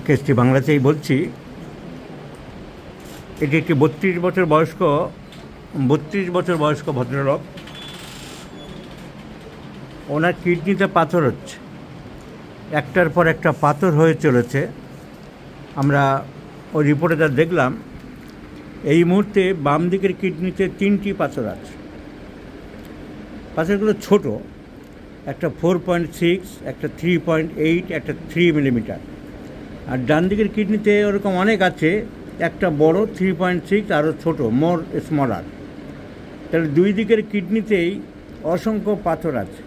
কেসটি বাংলাতেই বলছি। এটি একটি 32 বছর বয়স্ক ভদ্রলোক। ওনার কিডনিতে পাথর হচ্ছে, একটার পর একটা পাথর হয়ে চলেছে। আমরা ওই রিপোর্টে যা দেখলাম, এই মুহূর্তে বাম দিকের কিডনিতে 3টি পাথর আছে। পাথরগুলো ছোট, একটা 4.6, একটা 3.8, একটা 3 মিলিমিটার। আর ডান দিকের কিডনিতে ওরকম অনেক আছে, একটা বড় 3.6, আরও ছোট, মোর স্মলার। তাহলে দুই দিকের কিডনিতেই অসংখ্য পাথর আছে।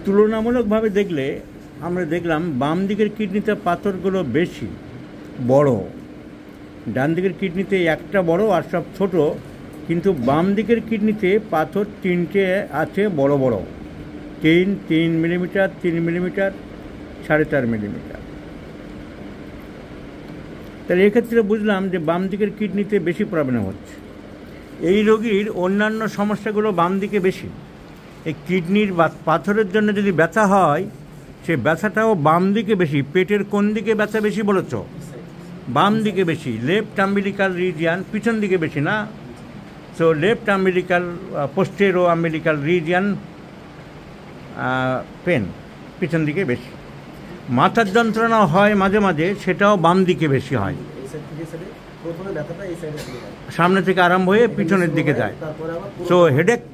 তুলনামূলকভাবে দেখলে আমরা দেখলাম বাম দিকের কিডনিতে পাথরগুলো বেশি বড়, ডান দিকের কিডনিতে একটা বড় আর সব ছোট। কিন্তু বাম দিকের কিডনিতে পাথর 3টে আছে বড় বড়, 3 মিলিমিটার, 3 মিলিমিটার, 4.5 মিলিমিটার। তাহলে এক্ষেত্রে বুঝলাম যে বাম দিকের কিডনিতে বেশি প্রবলেম হচ্ছে। এই রোগীর অন্যান্য সমস্যাগুলো বাম দিকে বেশি। এই কিডনির পাথরের জন্য যদি ব্যথা হয়, সে ব্যথাটাও বাম দিকে বেশি। পেটের কোন দিকে ব্যথা বেশি বলেছ? বাম দিকে বেশি, লেফট আম্বিলিকাল রিজিয়ান, পিছন দিকে বেশি না। So left umbilical, posterior umbilical region pain পিছন দিকে বেশি। মাথার যন্ত্রণা হয় মাঝে মাঝে, সেটাও বাম দিকে বেশি হয়। সামনে থেকে আরম্ভ হয়ে পিছনের দিকে যায়। So headache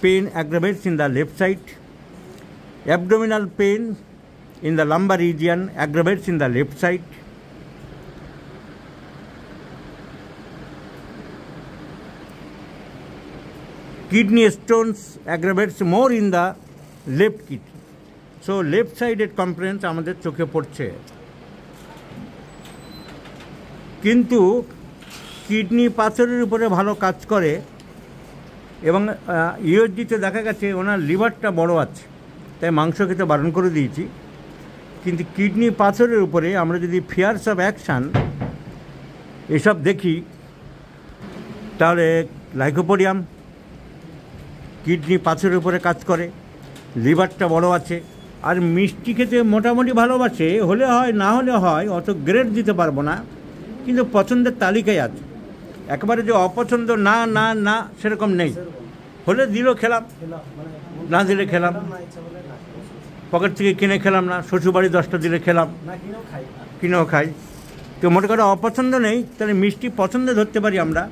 pain aggravates in the left side. Abdominal pain in the lumbar region aggravates in the left side. Kidney stones aggravates more in the left kidney. So left sided complaints আমাদের চোখে পড়ছে। কিন্তু kidney পাথরের উপরে ভালো কাজ করে এবং ইউএসজিতে দেখা গেছে ওনার লিভারটা বড় আছে, তাই মাংস খেতে বারণ করে দিয়েছি। কিন্তু কিডনি পাথরের উপরে আমরা যদি ফিয়ার্স অফ অ্যাকশান এসব দেখি, তাহলে লাইকোপোডিয়াম কিডনি পাথরের উপরে কাজ করে, লিভারটা বড় আছে, আর মিষ্টি খেতে মোটামুটি ভালোবাসে। হলে হয়, না হলে হয়, অত গ্রেড দিতে পারবো না, কিন্তু পছন্দের তালিকায় আছে। একবারে যে অপছন্দ না না না সেরকম নেই। হলে দিল খেলাম, না দিলে খেলাম, পকেট থেকে কিনে খেলাম না, শ্বশুরবাড়ি 10টা দিলে খেলাম, কিনেও খাই। তো মোটে কথা অপছন্দ নেই। তাহলে মিষ্টি পছন্দে ধরতে পারি আমরা।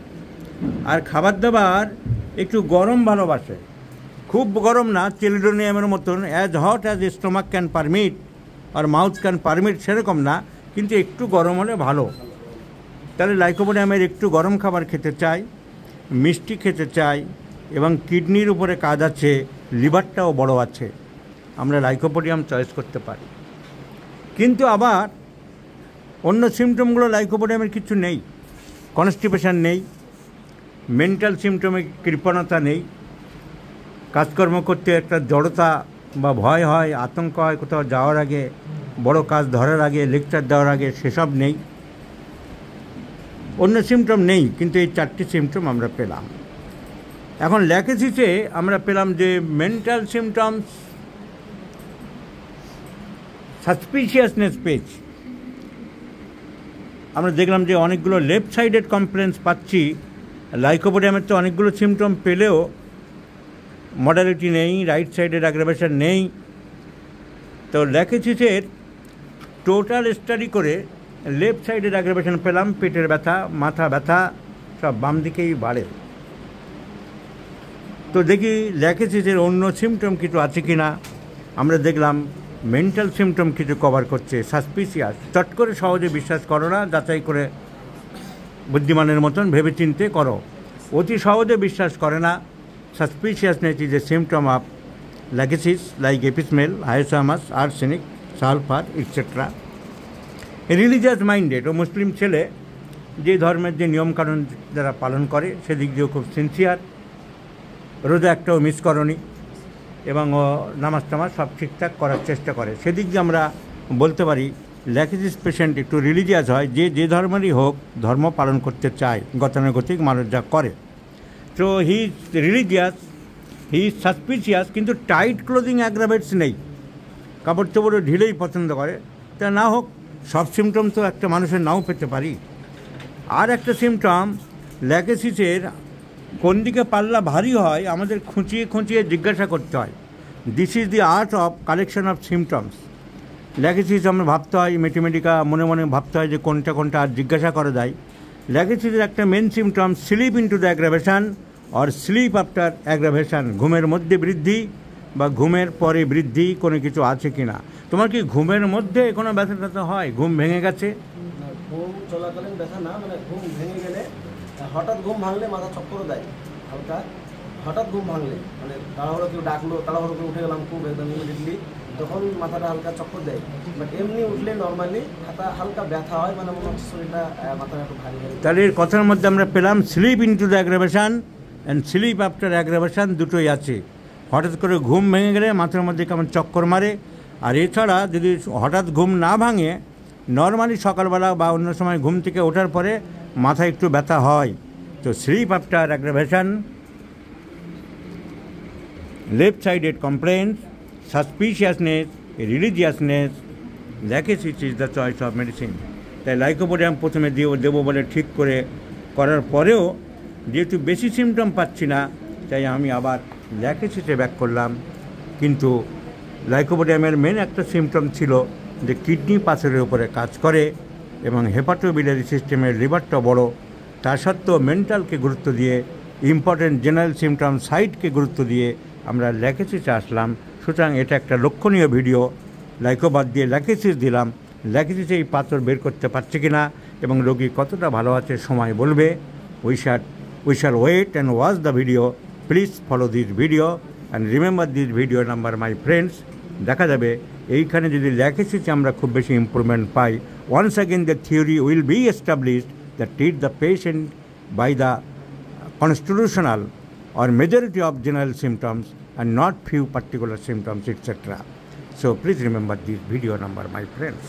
আর খাবার দাবার একটু গরম ভালোবাসে, খুব গরম না, চেলিডোনিয়ামের মতন as hot as stomach can permit আর মাউথ ক্যান পারমিট, সেরকম না, কিন্তু একটু গরম হলে ভালো। তাহলে লাইকোপোডিয়ামের একটু গরম খাবার খেতে চাই, মিষ্টি খেতে চাই, এবং কিডনির উপরে কাজ আছে, লিভারটাও বড় আছে, আমরা লাইকোপোডিয়াম চয়েস করতে পারি। কিন্তু আবার অন্য সিমটমগুলো লাইকোপোডিয়ামের কিছু নেই। কনস্টিপেশন নেই, মেন্টাল সিমটমে কৃপণতা নেই, কাজকর্ম করতে একটা জড়তা বা ভয় হয়, আতঙ্ক হয় কোথাও যাওয়ার আগে, বড় কাজ ধরার আগে, লেকচার দেওয়ার আগে, সেসব নেই। অন্য সিমটম নেই, কিন্তু এই 4টি সিমটম আমরা পেলাম। এখন ল্যাকেসিসে আমরা পেলাম যে মেন্টাল সিমটমস সাসপিশিয়াসনেস পেয়েছি। আমরা দেখলাম যে অনেকগুলো লেফট সাইডেড কমপ্লেন্স পাচ্ছি। লাইকোপোডিয়ামের তো অনেকগুলো সিমটম পেলেও মডালিটি নেই, রাইট সাইডের অ্যাগ্রাভেশন নেই। তো ল্যাকেসিসের টোটাল স্টাডি করে লেফট সাইডের অ্যাগ্রাভেশন পেলাম। পেটের ব্যথা, মাথা ব্যথা সব বাম দিকেই বাড়ে। তো দেখি ল্যাকেসিসের অন্য সিমটম কিছু আছে কি না। আমরা দেখলাম মেন্টাল সিমটম কিছু কভার করছে, সাসপিসিয়াস। চট করে সহজে বিশ্বাস করো না, যাচাই করে বুদ্ধিমানের মতন ভেবে চিনতে করো। অতি সহজে বিশ্বাস করে না। Suspiciousness is a symptom of lachesis like apis mel, hyoscyamus, arsenic, sulphur etcetera. Religious minded ও মুসলিম ছেলে, যে ধর্মের যে নিয়মকানুন যারা পালন করে সেদিক দিয়েও খুব সিনসিয়ার, রোজা একটাও মিস করনি, এবং নামাজ টামাজ সব ঠিকঠাক করার চেষ্টা করে। সেদিক দিয়ে আমরা বলতে পারি ল্যাকেসিস পেশেন্ট একটু রিলিজিয়াস হয়, যে ধর্মেরই হোক ধর্ম পালন করতে চায়, গতানুগতিক মানুষ যা করে। তো he is religious, he is suspicious, কিন্তু টাইট ক্লোদিং অ্যাগ্রাভেটস নেই। কাপড় চোপড়ও ঢিলেই পছন্দ করে, তা না হোক, সব সিমটম তো একটা মানুষের নাও পেতে পারি। আর একটা সিমটম, ল্যাকেসিসের কোন দিকে পাল্লা ভারী হয় আমাদের খুঁচিয়ে খুঁচিয়ে জিজ্ঞাসা করতে হয়। This is the art of collection of symptoms. Lachesis আমরা ভাবতে হয়, ম্যাথমেটিকা মনে মনে ভাবতে হয় যে কোনটা কোনটা, আর জিজ্ঞাসা করা যায়। ল্যাকেসিসের একটা main symptom sleep into the aggravation or sleep after aggravation. ঘুমের মধ্যে বৃদ্ধি বা ঘুমের পরে বৃদ্ধি কোনো কিছু আছে কি না। তোমার কি ঘুমের মধ্যে কোনো ব্যথা ট্যাথা হয়? ঘুম ভেঙে গেছে? ঘুম চলাকালীন ব্যথা না, মানে ঘুম ভেঙে গেলে হঠাৎ ঘুম ভাঙলে মাথা চক্কর দেয় হালকা। হঠাৎ ঘুম ভাঙলে মানে তাড়াহুড়ো কেউ ডাকলো, তাড়াহুড়ো করে উঠে গেলাম খুব একদম ইমিডিয়েটলি, তখন মাথাটা হালকা চক্কর দেয়। বাট এমনি উঠলে নর্মালি হালকা ব্যথা হয়, মানে মনে হচ্ছে শরীরটা মাথাটা একটু ভারী ভারী। তাহলে এর কথার মধ্যে আমরা পেলাম sleep into the aggravation and sleep after aggravation, দুটোই আছে। হঠাৎ করে ঘুম ভেঙে গেলে মাথার মধ্যে কেমন চক্কর মারে। আর এছাড়া যদি হঠাৎ ঘুম না ভাঙে, নর্মালি সকালবেলা বা অন্য সময় ঘুম থেকে ওঠার পরে মাথায় একটু ব্যথা হয়। তো sleep after aggravation, left sided complaints, suspiciousness, religiousness, lachesis is the choice of medicine. তাই লাইকোপোডিয়াম প্রথমে দেবো বলে ঠিক করে করার পরেও যেহেতু বেশি সিমটম পাচ্ছি না, তাই আমি আবার ল্যাকেসিসে ব্যাক করলাম। কিন্তু লাইকোপোডিয়ামের মেন একটা সিমটম ছিল যে কিডনি পাথরের উপরে কাজ করে এবং হেপাটোবিলিয়ারি সিস্টেমের লিভারটা বড়। তা সত্ত্বেও মেন্টালকে গুরুত্ব দিয়ে, ইম্পর্টেন্ট জেনারেল সিমটম সাইডকে গুরুত্ব দিয়ে আমরা ল্যাকেসিসে আসলাম। সুতরাং এটা একটা লক্ষণীয় ভিডিও। লাইকোবাদ দিয়ে ল্যাকেসিস দিলাম। ল্যাকেসিসে এই পাথর বের করতে পারছে কি না এবং রোগী কতটা ভালো আছে সময় বলবে। We shall wait and watch the video. Please follow this video and remember this video number my friends. দেখা যাবে এইখানে যদি ল্যাকেসিসে আমরা খুব বেশি ইম্প্রুভমেন্ট পাই, once again the theory will be established that treat the patient by the constitutional or majority of general symptoms and not few particular symptoms, etc. So please remember this video number, my friends.